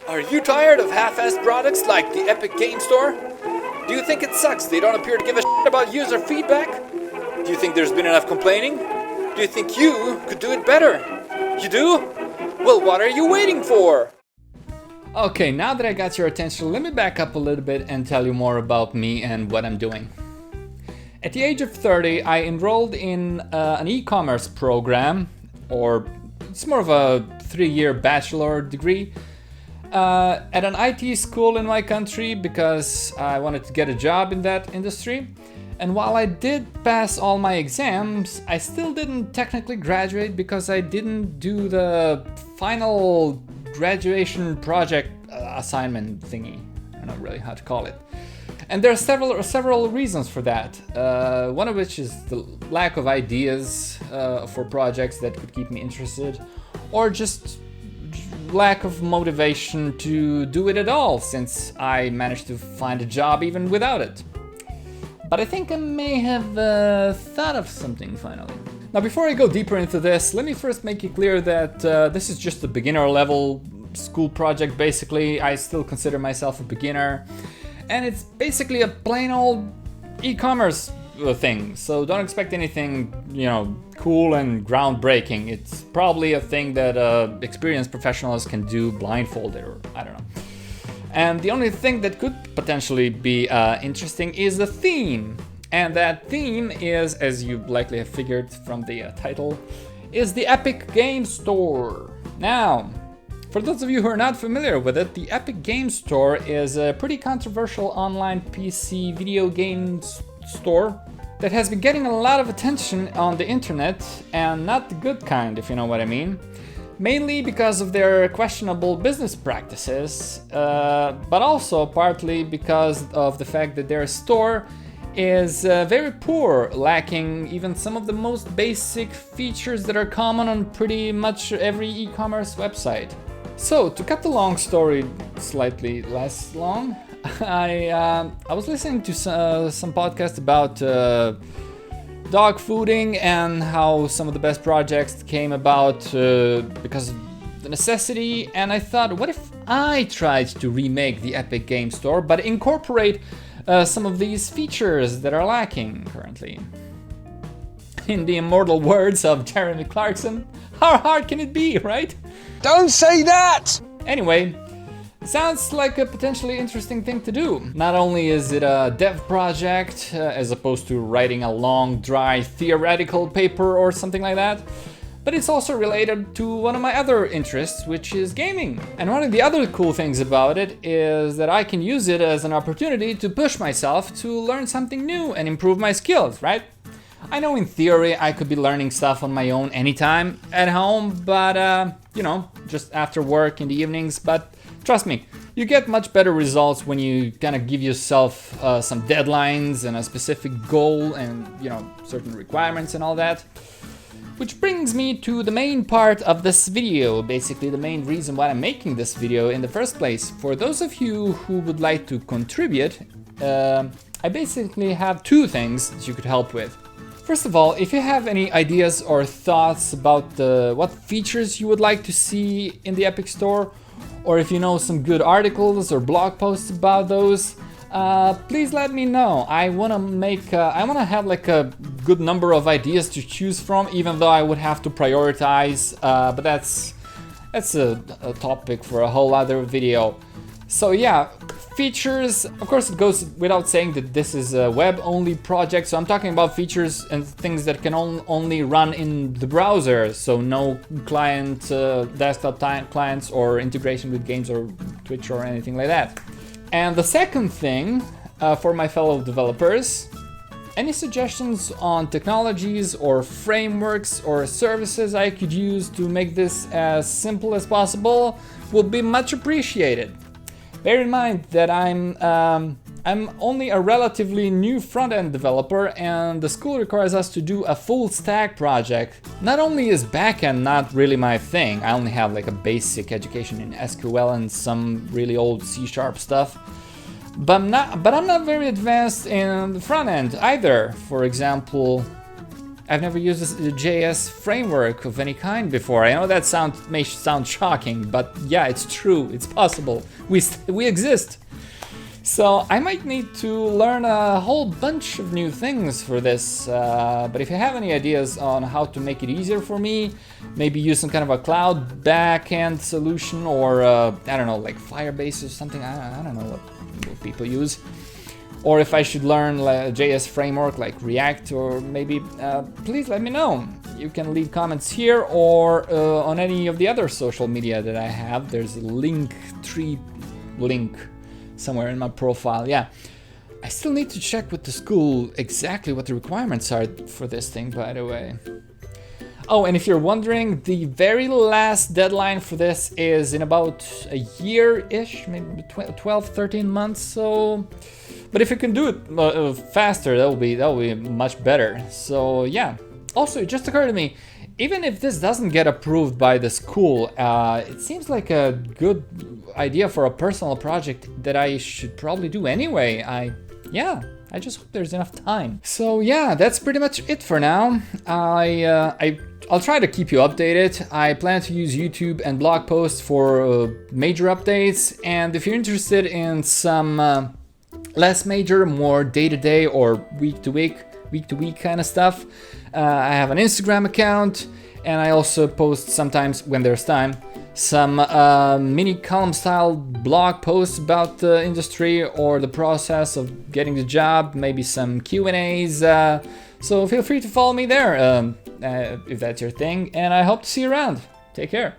Are you tired of half-assed products like the Epic Game Store? Do you think it sucks they don't appear to give a shit about user feedback? Do you think there's been enough complaining? Do you think you could do it better? You do? Well, what are you waiting for? Okay, now that I got your attention, let me back up a little bit and tell you more about me and what I'm doing. At the age of 30, I enrolled in an e-commerce program, or it's more of a 3-year bachelor degree, at an IT school in my country because I wanted to get a job in that industry. And while I did pass all my exams, I still didn't technically graduate because I didn't do the final graduation project assignment thingy. I don't know really how to call it. And there are several reasons for that. One of which is the lack of ideas for projects that could keep me interested, or just lack of motivation to do it at all, since I managed to find a job even without it. But I think I may have thought of something finally. Now, before I go deeper into this, let me first make it clear that this is just a beginner level school project. Basically, I still consider myself a beginner, and it's basically a plain old e-commerce thing. So don't expect anything, cool and groundbreaking. It's probably a thing that experienced professionals can do blindfolded, or I don't know. And the only thing that could potentially be interesting is the theme. And that theme is, as you likely have figured from the title, is the Epic Game Store. Now, for those of you who are not familiar with it, the Epic Game Store is a pretty controversial online PC video game store that has been getting a lot of attention on the internet, and not the good kind, if you know what I mean. Mainly because of their questionable business practices, but also partly because of the fact that their store is very poor, lacking even some of the most basic features that are common on pretty much every e-commerce website. So, to cut the long story slightly less long, I was listening to some podcast about dog fooding and how some of the best projects came about because of the necessity, and I thought, what if I tried to remake the Epic Game Store but incorporate some of these features that are lacking currently? In the immortal words of Jeremy Clarkson, how hard can it be, right? Don't say that! Anyway, sounds like a potentially interesting thing to do. Not only is it a dev project, as opposed to writing a long, dry theoretical paper or something like that, but it's also related to one of my other interests, which is gaming. And one of the other cool things about it is that I can use it as an opportunity to push myself to learn something new and improve my skills, right? I know in theory I could be learning stuff on my own anytime at home, but just after work in the evenings, but trust me, you get much better results when you kind of give yourself some deadlines and a specific goal and, certain requirements and all that. Which brings me to the main part of this video, basically the main reason why I'm making this video in the first place. For those of you who would like to contribute, I basically have 2 things that you could help with. First of all, if you have any ideas or thoughts about what features you would like to see in the Epic Store, or if you know some good articles or blog posts about those, please let me know. I want to have like a good number of ideas to choose from, even though I would have to prioritize, but that's a topic for a whole other video. So yeah, features, of course it goes without saying that this is a web-only project, so I'm talking about features and things that can only run in the browser, so no client, desktop clients or integration with games or Twitch or anything like that. And the second thing, for my fellow developers, any suggestions on technologies or frameworks or services I could use to make this as simple as possible would be much appreciated. Bear in mind that I'm only a relatively new front-end developer, and the school requires us to do a full stack project. Not only is backend not really my thing, I only have like a basic education in SQL and some really old C# stuff, but I'm not very advanced in the front end either. For example, I've never used a JS framework of any kind before. I know that may sound shocking, but yeah, it's true. It's possible. We exist. So I might need to learn a whole bunch of new things for this, but if you have any ideas on how to make it easier for me, maybe use some kind of a cloud backend solution, or I don't know, like Firebase or something, I don't know what people use, or if I should learn a JS framework like React, or maybe, please let me know. You can leave comments here or on any of the other social media that I have. There's a Linktree link somewhere in my profile. Yeah, I still need to check with the school exactly what the requirements are for this thing, by the way. Oh, and if you're wondering, the very last deadline for this is in about a year-ish, maybe 12, 13 months. So, but if you can do it faster, that'll be much better. So yeah. Also, it just occurred to me, even if this doesn't get approved by the school, it seems like a good idea for a personal project that I should probably do anyway. I just hope there's enough time. So yeah, that's pretty much it for now. I'll try to keep you updated. I plan to use YouTube and blog posts for major updates, and if you're interested in some less major, more day-to-day or week-to-week kind of stuff, I have an Instagram account, and I also post sometimes when there's time some mini column style blog posts about the industry or the process of getting the job, maybe some Q&As, so feel free to follow me there if that's your thing, and I hope to see you around. Take care.